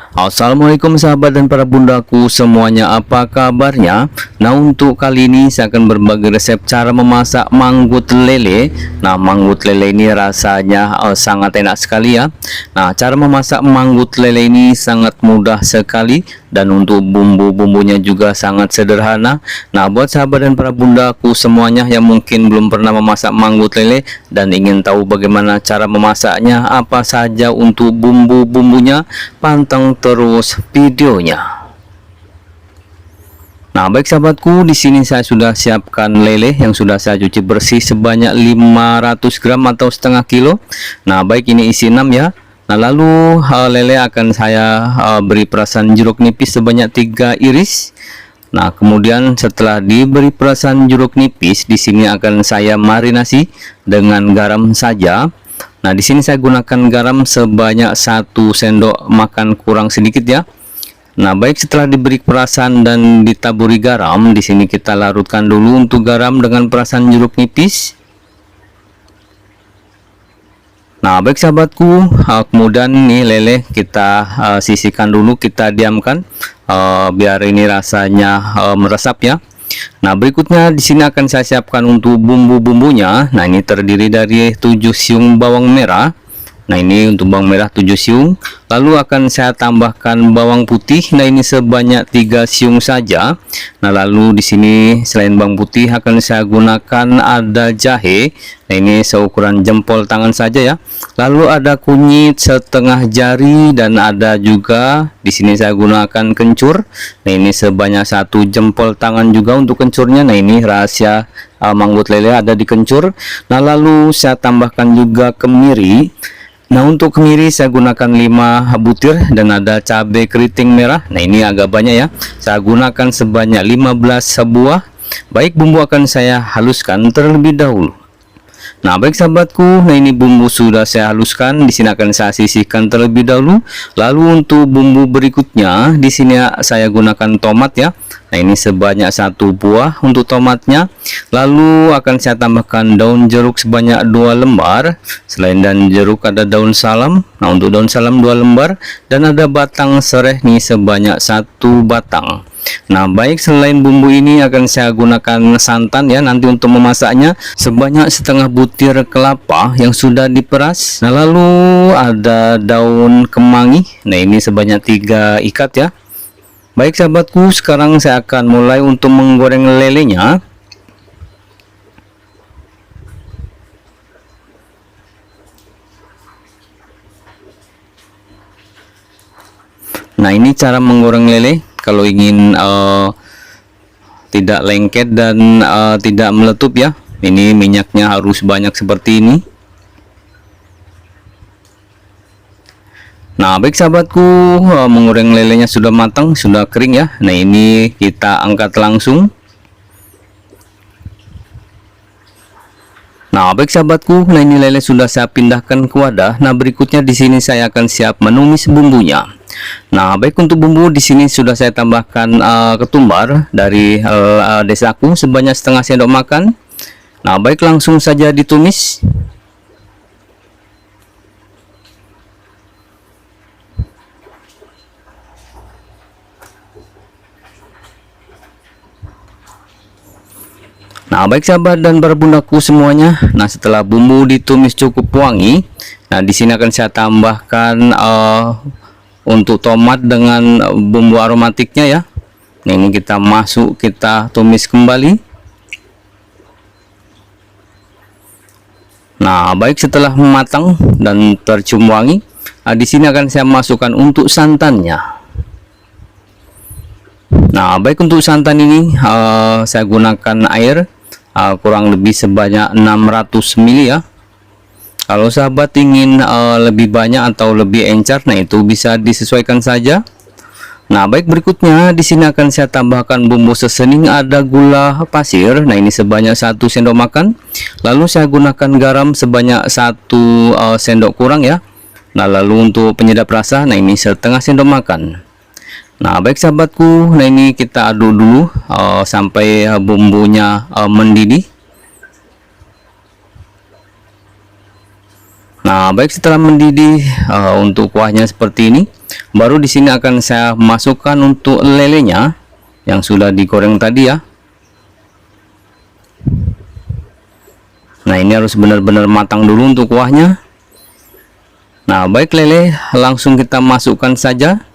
Assalamualaikum sahabat dan para bundaku semuanya, apa kabarnya? Nah, untuk kali ini saya akan berbagi resep cara memasak manggut lele. Nah, manggut lele ini rasanya sangat enak sekali ya. Nah, cara memasak manggut lele ini sangat mudah sekali, dan untuk bumbu-bumbunya juga sangat sederhana. Nah, buat sahabat dan para bundaku semuanya yang mungkin belum pernah memasak manggut lele dan ingin tahu bagaimana cara memasaknya, apa saja untuk bumbu-bumbunya, pantang terus videonya. Nah, baik sahabatku, di sini saya sudah siapkan lele yang sudah saya cuci bersih sebanyak 500 gram atau setengah kilo. Nah, baik, ini isi 6 ya. Nah, lalu lele akan saya beri perasan jeruk nipis sebanyak 3 iris. Nah, kemudian setelah diberi perasan jeruk nipis, di sini akan saya marinasi dengan garam saja. Nah, di sini saya gunakan garam sebanyak 1 sendok makan kurang sedikit ya. Nah, baik, setelah diberi perasan dan ditaburi garam, di sini kita larutkan dulu untuk garam dengan perasan jeruk nipis. Nah, baik sahabatku, kemudian nih lele kita sisihkan dulu, kita diamkan biar ini rasanya meresap ya. Nah, berikutnya di sini akan saya siapkan untuk bumbu-bumbunya. Nah, ini terdiri dari 7 siung bawang merah. Nah, ini untuk bawang merah 7 siung. Lalu akan saya tambahkan bawang putih. Nah, ini sebanyak 3 siung saja. Nah, lalu di sini selain bawang putih akan saya gunakan ada jahe. Nah, ini seukuran jempol tangan saja ya. Lalu ada kunyit setengah jari, dan ada juga di sini saya gunakan kencur. Nah, ini sebanyak 1 jempol tangan juga untuk kencurnya. Nah, ini rahasia manggut lele ada di kencur. Nah, lalu saya tambahkan juga kemiri. Nah, untuk kemiri saya gunakan 5 butir, dan ada cabai keriting merah. Nah, ini agak banyak ya, saya gunakan sebanyak 15 buah. Baik, bumbu akan saya haluskan terlebih dahulu. Nah, baik sahabatku, nah ini bumbu sudah saya haluskan. Di sini akan saya sisihkan terlebih dahulu. Lalu untuk bumbu berikutnya, di sini saya gunakan tomat ya. Nah, ini sebanyak 1 buah untuk tomatnya. Lalu akan saya tambahkan daun jeruk sebanyak 2 lembar. Selain daun jeruk ada daun salam. Nah, untuk daun salam 2 lembar, dan ada batang serai nih sebanyak 1 batang. Nah, baik, selain bumbu ini akan saya gunakan santan ya nanti untuk memasaknya sebanyak setengah butir kelapa yang sudah diperas. Nah, lalu ada daun kemangi. Nah, ini sebanyak 3 ikat ya. Baik sahabatku, sekarang saya akan mulai untuk menggoreng lelenya. Nah, ini cara menggoreng lele kalau ingin tidak lengket dan tidak meletup ya. Ini minyaknya harus banyak seperti ini. Nah, baik sahabatku, menggoreng lelenya sudah matang, sudah kering ya. Nah, ini kita angkat langsung. Nah, baik sahabatku, nah ini lele sudah saya pindahkan ke wadah. Nah, berikutnya di sini saya akan siap menumis bumbunya. Nah, baik, untuk bumbu di sini sudah saya tambahkan ketumbar dari desaku sebanyak setengah sendok makan. Nah, baik, langsung saja ditumis. Nah, baik sahabat dan para bundaku semuanya. Nah, setelah bumbu ditumis cukup wangi, nah di sini akan saya tambahkan untuk tomat dengan bumbu aromatiknya ya. Nah, ini kita kita tumis kembali. Nah, baik, setelah matang dan tercium wangi, nah di sini akan saya masukkan untuk santannya. Nah, baik, untuk santan ini saya gunakan air kurang lebih sebanyak 600 ml ya. Kalau sahabat ingin lebih banyak atau lebih encer, nah itu bisa disesuaikan saja. Nah, baik, berikutnya di sini akan saya tambahkan bumbu sesening, ada gula pasir. Nah, ini sebanyak 1 sendok makan. Lalu saya gunakan garam sebanyak 1 sendok kurang ya. Nah, lalu untuk penyedap rasa, nah ini setengah sendok makan. Nah, baik sahabatku, nah ini kita aduk dulu sampai bumbunya mendidih. Nah, baik, setelah mendidih untuk kuahnya seperti ini, Baru di sini akan saya masukkan untuk lelenya yang sudah digoreng tadi ya. Nah, ini harus benar-benar matang dulu untuk kuahnya. Nah, baik, lele langsung kita masukkan saja.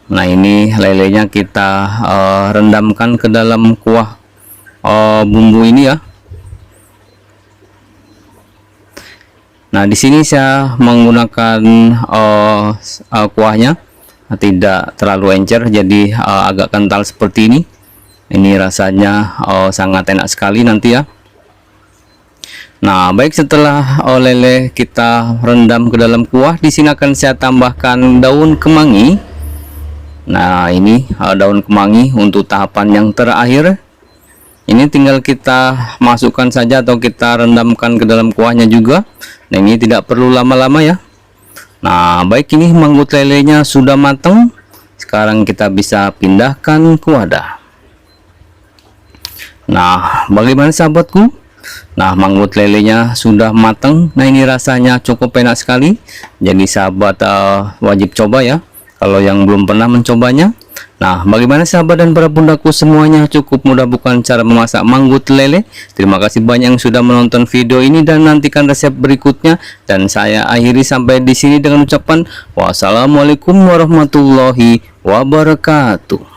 Nah, ini lelenya kita rendamkan ke dalam kuah bumbu ini ya. Nah, di sini saya menggunakan kuahnya tidak terlalu encer, jadi agak kental seperti ini. Ini rasanya sangat enak sekali nanti ya. Nah, baik, setelah lele kita rendam ke dalam kuah, di sini akan saya tambahkan daun kemangi. Nah, ini daun kemangi untuk tahapan yang terakhir. Ini tinggal kita masukkan saja atau kita rendamkan ke dalam kuahnya juga. Nah, ini tidak perlu lama-lama ya. Nah, baik, ini manggut lelenya sudah matang. Sekarang kita bisa pindahkan ke wadah. Nah, bagaimana sahabatku? Nah, manggut lelenya sudah matang. Nah, ini rasanya cukup enak sekali. Jadi sahabat wajib coba ya kalau yang belum pernah mencobanya. Nah, bagaimana sahabat dan para bundaku semuanya? Cukup mudah bukan cara memasak manggut lele? Terima kasih banyak yang sudah menonton video ini dan nantikan resep berikutnya. Dan saya akhiri sampai di sini dengan ucapan wassalamualaikum warahmatullahi wabarakatuh.